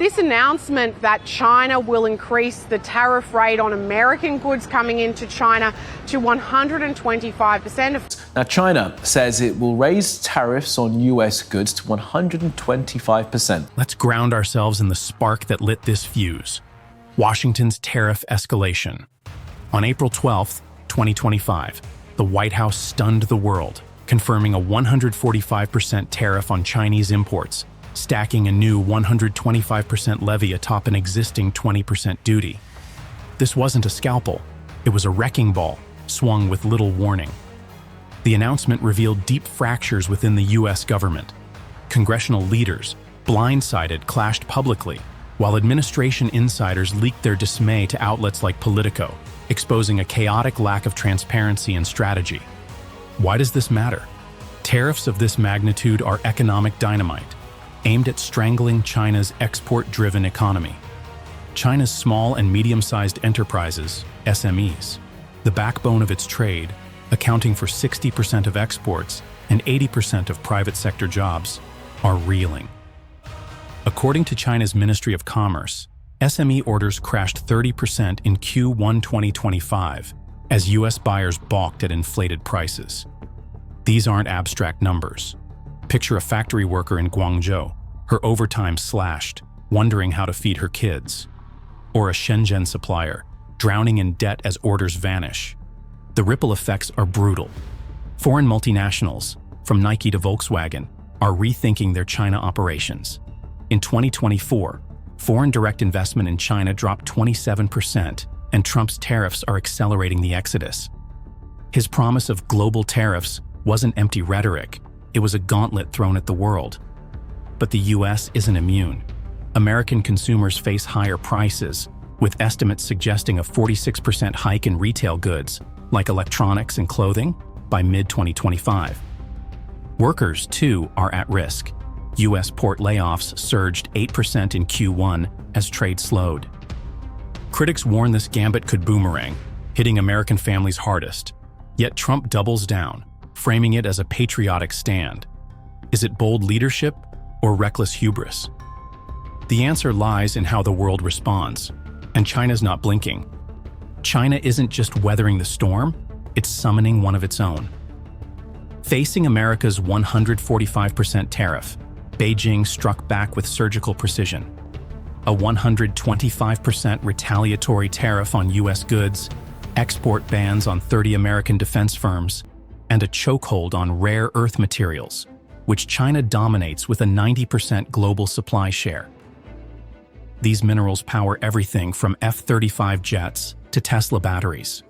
This announcement that China will increase the tariff rate on American goods coming into China to 125%. Now, China says it will raise tariffs on U.S. goods to 125%. Let's ground ourselves in the spark that lit this fuse: Washington's tariff escalation. On April 12, 2025, the White House stunned the world, confirming a 145% tariff on Chinese imports, stacking a new 125% levy atop an existing 20% duty. This wasn't a scalpel, it was a wrecking ball, swung with little warning. The announcement revealed deep fractures within the U.S. government. Congressional leaders, blindsided, clashed publicly, while administration insiders leaked their dismay to outlets like Politico, exposing a chaotic lack of transparency and strategy. Why does this matter? Tariffs of this magnitude are economic dynamite, aimed at strangling China's export-driven economy. China's small and medium-sized enterprises, SMEs, the backbone of its trade, accounting for 60% of exports and 80% of private sector jobs, are reeling. According to China's Ministry of Commerce, SME orders crashed 30% in Q1 2025 as U.S. buyers balked at inflated prices. These aren't abstract numbers. Picture a factory worker in Guangzhou, her overtime slashed, wondering how to feed her kids. Or a Shenzhen supplier, drowning in debt as orders vanish. The ripple effects are brutal. Foreign multinationals, from Nike to Volkswagen, are rethinking their China operations. In 2024, foreign direct investment in China dropped 27%, and Trump's tariffs are accelerating the exodus. His promise of global tariffs wasn't empty rhetoric. It was a gauntlet thrown at the world. But the U.S. isn't immune. American consumers face higher prices, with estimates suggesting a 46% hike in retail goods, like electronics and clothing, by mid-2025. Workers, too, are at risk. U.S. port layoffs surged 8% in Q1 as trade slowed. Critics warn this gambit could boomerang, hitting American families hardest. Yet Trump doubles down, framing it as a patriotic stand. Is it bold leadership or reckless hubris? The answer lies in how the world responds, and China's not blinking. China isn't just weathering the storm, it's summoning one of its own. Facing America's 145% tariff, Beijing struck back with surgical precision. A 125% retaliatory tariff on U.S. goods, export bans on 30 American defense firms, and a chokehold on rare earth materials, which China dominates with a 90% global supply share. These minerals power everything from F-35 jets to Tesla batteries.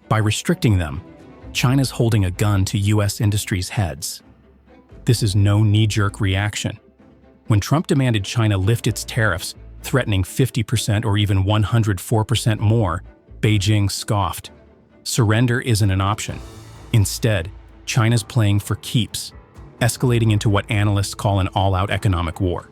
By restricting them, China's holding a gun to U.S. industry's heads. This is no knee-jerk reaction. When Trump demanded China lift its tariffs, threatening 50% or even 104% more, Beijing scoffed. Surrender isn't an option. Instead, China's playing for keeps, escalating into what analysts call an all-out economic war.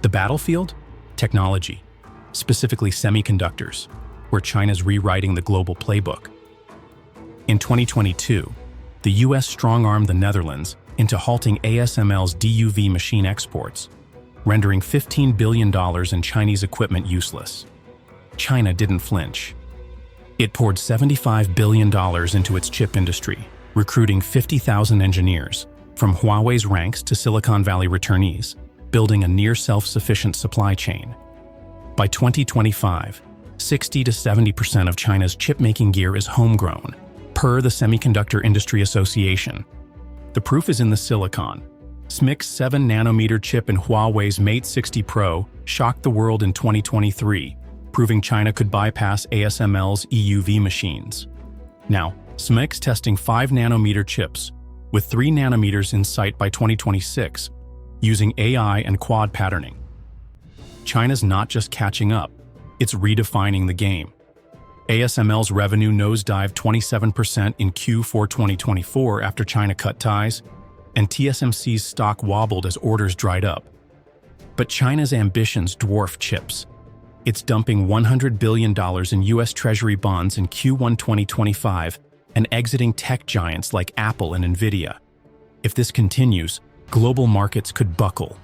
The battlefield? Technology, specifically semiconductors, where China's rewriting the global playbook. In 2022, the U.S. strong-armed the Netherlands into halting ASML's DUV machine exports, rendering $15 billion in Chinese equipment useless. China didn't flinch. It poured $75 billion into its chip industry, recruiting 50,000 engineers, from Huawei's ranks to Silicon Valley returnees, building a near self-sufficient supply chain. By 2025, 60 to 70% of China's chip-making gear is homegrown, per the Semiconductor Industry Association. The proof is in the silicon. SMIC's 7-nanometer chip in Huawei's Mate 60 Pro shocked the world in 2023, proving China could bypass ASML's EUV machines. Now, SMIC's testing 5-nanometer chips, with 3 nanometers in sight by 2026, using AI and quad patterning. China's not just catching up, it's redefining the game. ASML's revenue nosedived 27% in Q4 2024 after China cut ties, and TSMC's stock wobbled as orders dried up. But China's ambitions dwarf chips. It's dumping $100 billion in U.S. Treasury bonds in Q1 2025 and exiting tech giants like Apple and Nvidia. If this continues, global markets could buckle.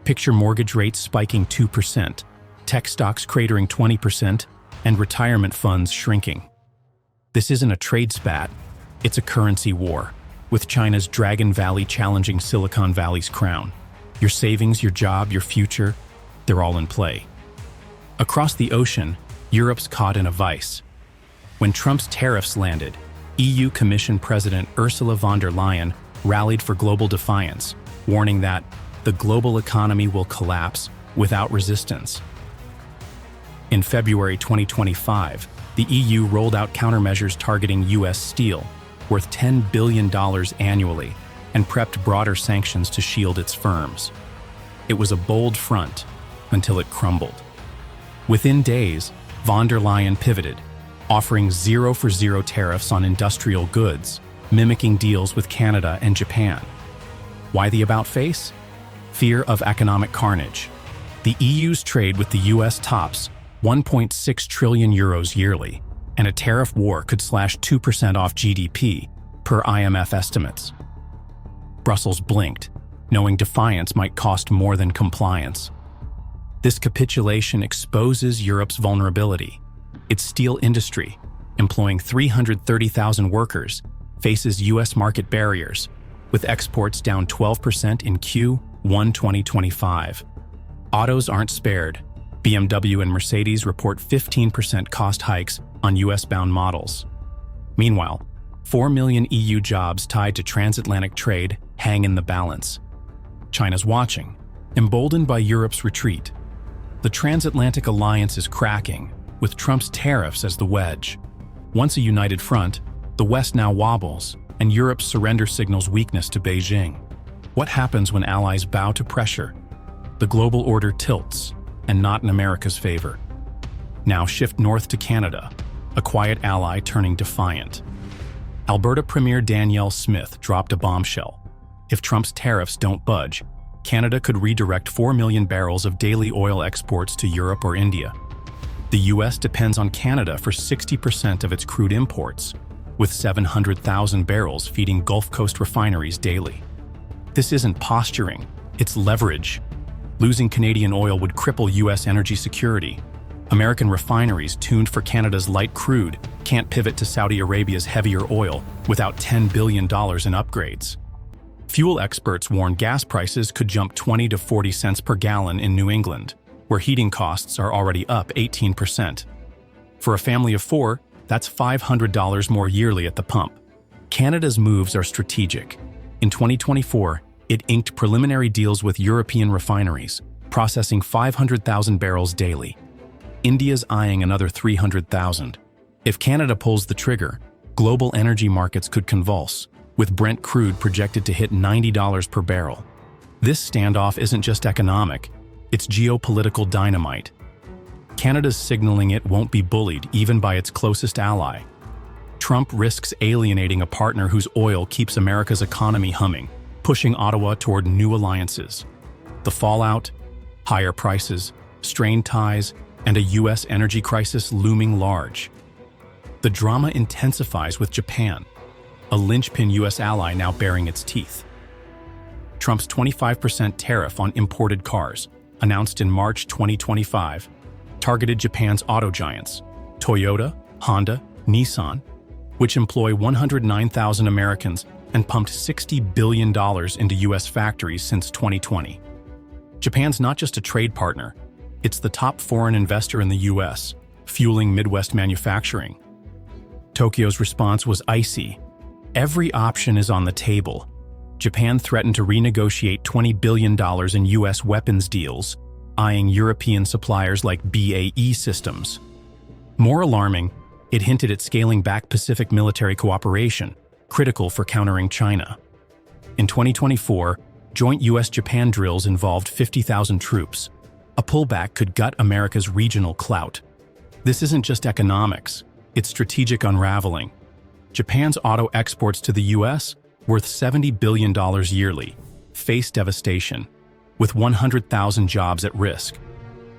Picture mortgage rates spiking 2%, tech stocks cratering 20%, and retirement funds shrinking. This isn't a trade spat, it's a currency war, with China's Dragon Valley challenging Silicon Valley's crown. Your savings, your job, your future, they're all in play. Across the ocean, Europe's caught in a vice. When Trump's tariffs landed, EU Commission President Ursula von der Leyen rallied for global defiance, warning that the global economy will collapse without resistance. In February 2025, the EU rolled out countermeasures targeting U.S. steel, worth $10 billion annually, and prepped broader sanctions to shield its firms. It was a bold front until it crumbled. Within days, von der Leyen pivoted, offering zero-for-zero tariffs on industrial goods, mimicking deals with Canada and Japan. Why the about-face? Fear of economic carnage. The EU's trade with the US tops 1.6 trillion euros yearly, and a tariff war could slash 2% off GDP, per IMF estimates. Brussels blinked, knowing defiance might cost more than compliance. This capitulation exposes Europe's vulnerability. Its steel industry, employing 330,000 workers, faces U.S. market barriers, with exports down 12% in Q1 2025. Autos aren't spared. BMW and Mercedes report 15% cost hikes on U.S.-bound models. Meanwhile, 4 million EU jobs tied to transatlantic trade hang in the balance. China's watching, emboldened by Europe's retreat. The transatlantic alliance is cracking, with Trump's tariffs as the wedge. Once a united front, the West now wobbles, and Europe's surrender signals weakness to Beijing. What happens when allies bow to pressure? The global order tilts, and not in America's favor. Now shift north to Canada, a quiet ally turning defiant. Alberta Premier Danielle Smith dropped a bombshell. If Trump's tariffs don't budge, Canada could redirect 4 million barrels of daily oil exports to Europe or India. The U.S. depends on Canada for 60% of its crude imports, with 700,000 barrels feeding Gulf Coast refineries daily. This isn't posturing, it's leverage. Losing Canadian oil would cripple U.S. energy security. American refineries tuned for Canada's light crude can't pivot to Saudi Arabia's heavier oil without $10 billion in upgrades. Fuel experts warn gas prices could jump 20 to 40 cents per gallon in New England, where heating costs are already up 18%. For a family of four, that's $500 more yearly at the pump. Canada's moves are strategic. In 2024, it inked preliminary deals with European refineries, processing 500,000 barrels daily. India's eyeing another 300,000. If Canada pulls the trigger, global energy markets could convulse, with Brent crude projected to hit $90 per barrel. This standoff isn't just economic, it's geopolitical dynamite. Canada's signaling it won't be bullied even by its closest ally. Trump risks alienating a partner whose oil keeps America's economy humming, pushing Ottawa toward new alliances. The fallout? Higher prices, strained ties, and a U.S. energy crisis looming large. The drama intensifies with Japan, a linchpin U.S. ally now baring its teeth. Trump's 25% tariff on imported cars, announced in March 2025, targeted Japan's auto giants, Toyota, Honda, Nissan, which employ 109,000 Americans and pumped $60 billion into U.S. factories since 2020. Japan's not just a trade partner, it's the top foreign investor in the U.S., fueling Midwest manufacturing. Tokyo's response was icy. Every option is on the table. Japan threatened to renegotiate $20 billion in U.S. weapons deals, eyeing European suppliers like BAE Systems. More alarming, it hinted at scaling back Pacific military cooperation, critical for countering China. In 2024, joint U.S.-Japan drills involved 50,000 troops. A pullback could gut America's regional clout. This isn't just economics, it's strategic unraveling. Japan's auto exports to the U.S., worth $70 billion yearly, face devastation, with 100,000 jobs at risk.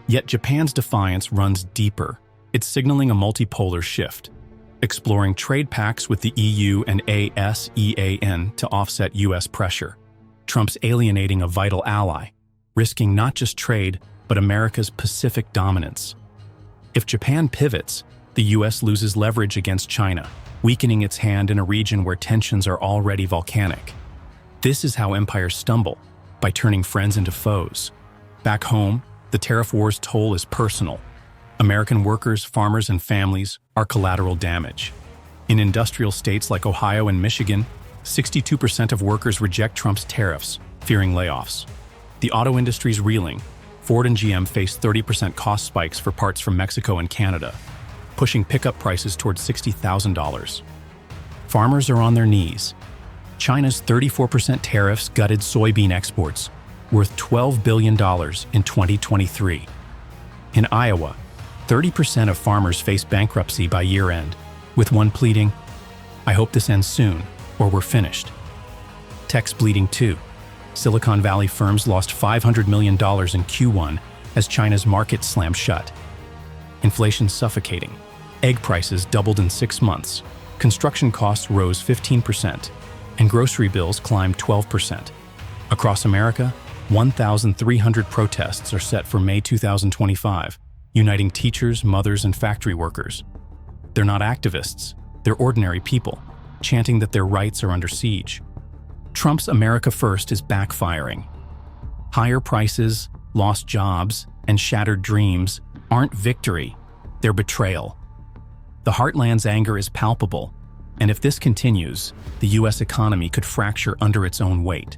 Yet Japan's defiance runs deeper. It's signaling a multipolar shift, exploring trade pacts with the EU and ASEAN to offset U.S. pressure. Trump's alienating a vital ally, risking not just trade, but America's Pacific dominance. If Japan pivots, the U.S. loses leverage against China, weakening its hand in a region where tensions are already volcanic. This is how empires stumble, by turning friends into foes. Back home, the tariff war's toll is personal. American workers, farmers, and families are collateral damage. In industrial states like Ohio and Michigan, 62% of workers reject Trump's tariffs, fearing layoffs. The auto industry's reeling. Ford and GM face 30% cost spikes for parts from Mexico and Canada, pushing pickup prices towards $60,000. Farmers are on their knees. China's 34% tariffs gutted soybean exports, worth $12 billion in 2023. In Iowa, 30% of farmers face bankruptcy by year-end, with one pleading, "I hope this ends soon, or we're finished." Tech's bleeding too. Silicon Valley firms lost $500 million in Q1 as China's market slammed shut. Inflation's suffocating. Egg prices doubled in 6 months. Construction costs rose 15%, and grocery bills climbed 12%. Across America, 1,300 protests are set for May 2025, uniting teachers, mothers, and factory workers. They're not activists, they're ordinary people, chanting that their rights are under siege. Trump's America First is backfiring. Higher prices, lost jobs, and shattered dreams aren't victory, they're betrayal. The heartland's anger is palpable, and if this continues, the U.S. economy could fracture under its own weight.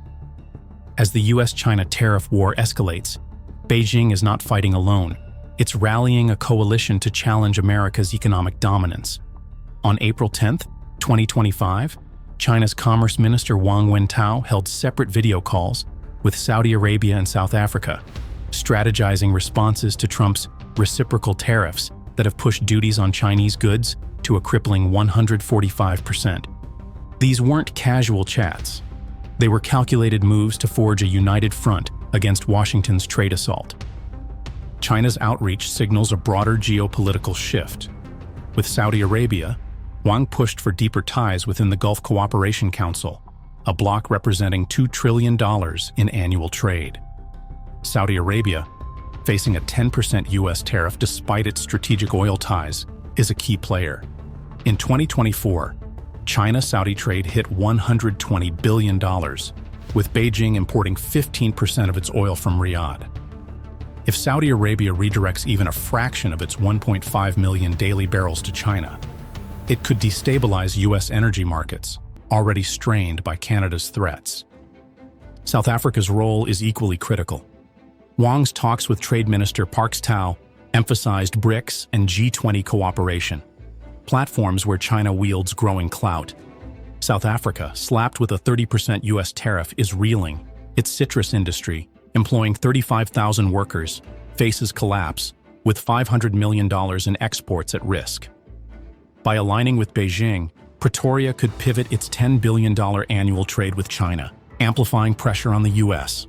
As the U.S. China tariff war escalates, Beijing is not fighting alone. It's rallying a coalition to challenge America's economic dominance. On April 10, 2025, China's Commerce Minister Wang Wentao held separate video calls with Saudi Arabia and South Africa, strategizing responses to Trump's reciprocal tariffs that have pushed duties on Chinese goods to a crippling 145%. These weren't casual chats. They were calculated moves to forge a united front against Washington's trade assault. China's outreach signals a broader geopolitical shift. With Saudi Arabia, Wang pushed for deeper ties within the Gulf Cooperation Council, a bloc representing $2 trillion in annual trade. Saudi Arabia, facing a 10% U.S. tariff despite its strategic oil ties, is a key player. In 2024, China-Saudi trade hit $120 billion, with Beijing importing 15% of its oil from Riyadh. If Saudi Arabia redirects even a fraction of its 1.5 million daily barrels to China, it could destabilize U.S. energy markets, already strained by Canada's threats. South Africa's role is equally critical. Wang's talks with Trade Minister Parks Tao emphasized BRICS and G20 cooperation, platforms where China wields growing clout. South Africa, slapped with a 30% U.S. tariff, is reeling. Its citrus industry, employing 35,000 workers, faces collapse, with $500 million in exports at risk. By aligning with Beijing, Pretoria could pivot its $10 billion annual trade with China, amplifying pressure on the U.S.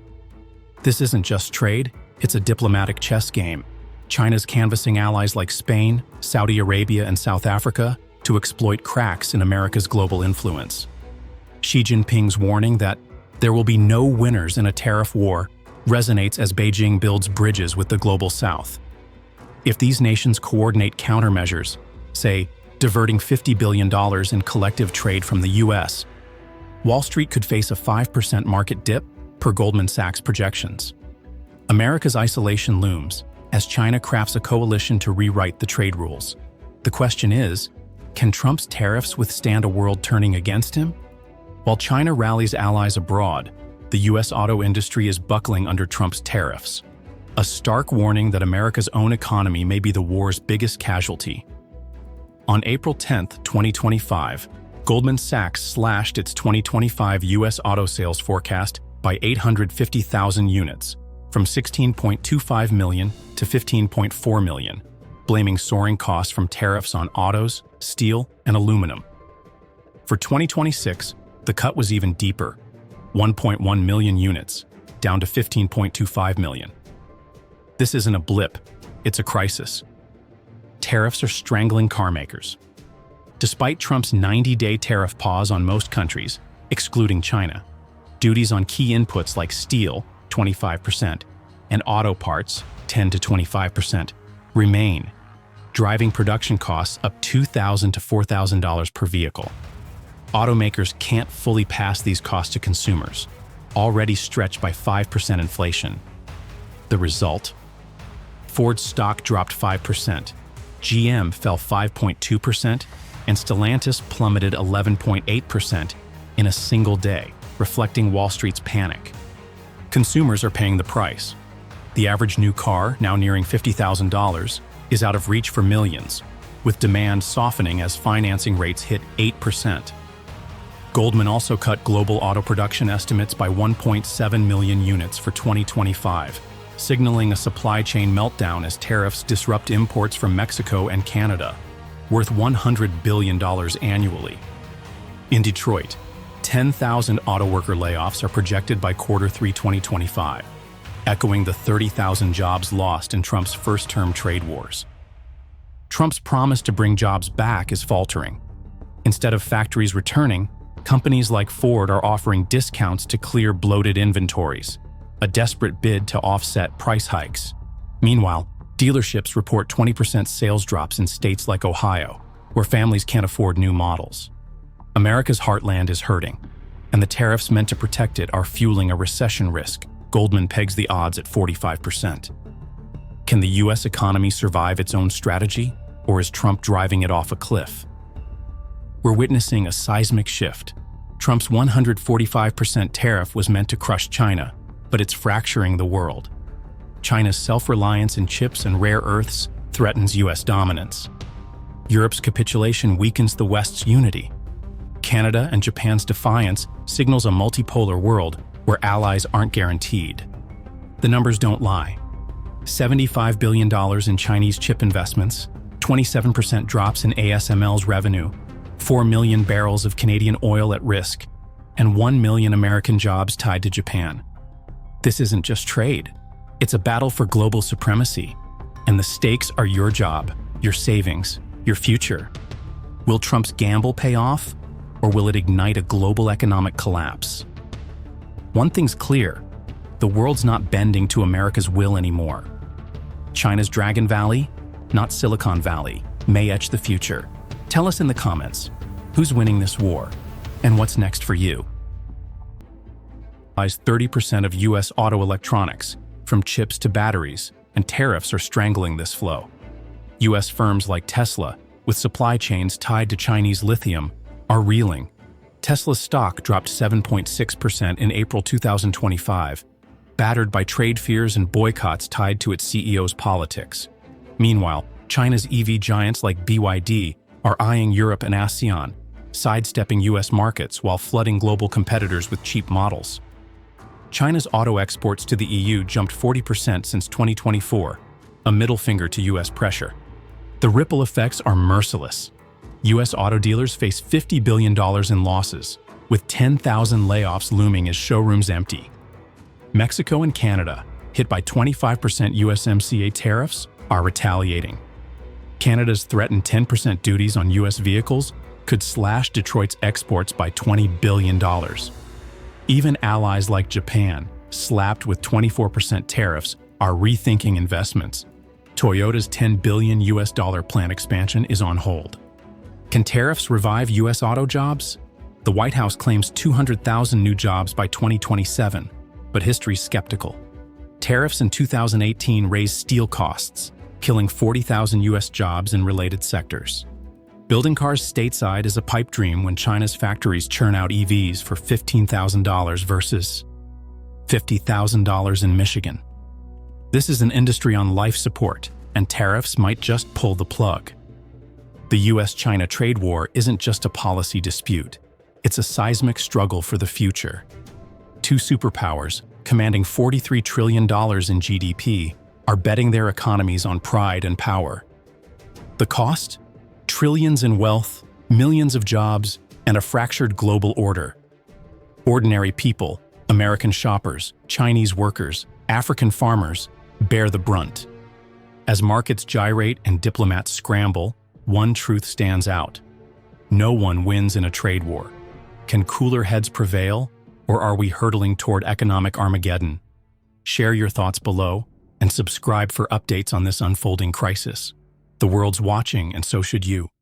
This isn't just trade, it's a diplomatic chess game. China's canvassing allies like Spain, Saudi Arabia, and South Africa to exploit cracks in America's global influence. Xi Jinping's warning that there will be no winners in a tariff war resonates as Beijing builds bridges with the global South. If these nations coordinate countermeasures, say, diverting $50 billion in collective trade from the U.S., Wall Street could face a 5% market dip per Goldman Sachs projections. America's isolation looms as China crafts a coalition to rewrite the trade rules. The question is, can Trump's tariffs withstand a world turning against him? While China rallies allies abroad, the U.S. auto industry is buckling under Trump's tariffs, a stark warning that America's own economy may be the war's biggest casualty. On April 10, 2025, Goldman Sachs slashed its 2025 U.S. auto sales forecast by 850,000 units, from 16.25 million to 15.4 million, blaming soaring costs from tariffs on autos, steel, and aluminum. For 2026, the cut was even deeper, 1.1 million units, down to 15.25 million. This isn't a blip, it's a crisis. Tariffs are strangling carmakers. Despite Trump's 90-day tariff pause on most countries, excluding China, duties on key inputs like steel, 25%, and auto parts, 10 to 25%, remain, driving production costs up $2,000 to $4,000 per vehicle. Automakers can't fully pass these costs to consumers, already stretched by 5% inflation. The result? Ford's stock dropped 5%, GM fell 5.2%, and Stellantis plummeted 11.8% in a single day, reflecting Wall Street's panic. Consumers are paying the price. The average new car, now nearing $50,000, is out of reach for millions, with demand softening as financing rates hit 8%. Goldman also cut global auto production estimates by 1.7 million units for 2025, signaling a supply chain meltdown as tariffs disrupt imports from Mexico and Canada, worth $100 billion annually. In Detroit, 10,000 auto worker layoffs are projected by Q3 2025, echoing the 30,000 jobs lost in Trump's first-term trade wars. Trump's promise to bring jobs back is faltering. Instead of factories returning, companies like Ford are offering discounts to clear bloated inventories, a desperate bid to offset price hikes. Meanwhile, dealerships report 20% sales drops in states like Ohio, where families can't afford new models. America's heartland is hurting, and the tariffs meant to protect it are fueling a recession risk. Goldman pegs the odds at 45%. Can the U.S. economy survive its own strategy, or is Trump driving it off a cliff? We're witnessing a seismic shift. Trump's 145% tariff was meant to crush China, but it's fracturing the world. China's self-reliance in chips and rare earths threatens U.S. dominance. Europe's capitulation weakens the West's unity. Canada and Japan's defiance signals a multipolar world where allies aren't guaranteed. The numbers don't lie. $75 billion in Chinese chip investments, 27% drops in ASML's revenue, 4 million barrels of Canadian oil at risk, and 1 million American jobs tied to Japan. This isn't just trade. It's a battle for global supremacy, and the stakes are your job, your savings, your future. Will Trump's gamble pay off, or will it ignite a global economic collapse? One thing's clear, the world's not bending to America's will anymore. China's Dragon Valley, not Silicon Valley, may etch the future. Tell us in the comments, who's winning this war, and what's next for you? 30% of U.S. auto electronics, from chips to batteries, and tariffs are strangling this flow. U.S. firms like Tesla, with supply chains tied to Chinese lithium, are reeling. Tesla's stock dropped 7.6% in April 2025, battered by trade fears and boycotts tied to its CEO's politics. Meanwhile, China's EV giants like BYD are eyeing Europe and ASEAN, sidestepping U.S. markets while flooding global competitors with cheap models. China's auto exports to the EU jumped 40% since 2024, a middle finger to U.S. pressure. The ripple effects are merciless. U.S. auto dealers face $50 billion in losses, with 10,000 layoffs looming as showrooms empty. Mexico and Canada, hit by 25% USMCA tariffs, are retaliating. Canada's threatened 10% duties on U.S. vehicles could slash Detroit's exports by $20 billion. Even allies like Japan, slapped with 24% tariffs, are rethinking investments. Toyota's $10 billion plant expansion is on hold. Can tariffs revive U.S. auto jobs? The White House claims 200,000 new jobs by 2027, but history's skeptical. Tariffs in 2018 raised steel costs, killing 40,000 U.S. jobs in related sectors. Building cars stateside is a pipe dream when China's factories churn out EVs for $15,000 versus $50,000 in Michigan. This is an industry on life support, and tariffs might just pull the plug. The U.S. China trade war isn't just a policy dispute. It's a seismic struggle for the future. Two superpowers, commanding $43 trillion in GDP, are betting their economies on pride and power. The cost? Trillions in wealth, millions of jobs, and a fractured global order. Ordinary people, American shoppers, Chinese workers, African farmers, bear the brunt. As markets gyrate and diplomats scramble, one truth stands out. No one wins in a trade war. Can cooler heads prevail, or are we hurtling toward economic Armageddon? Share your thoughts below and subscribe for updates on this unfolding crisis. The world's watching, and so should you.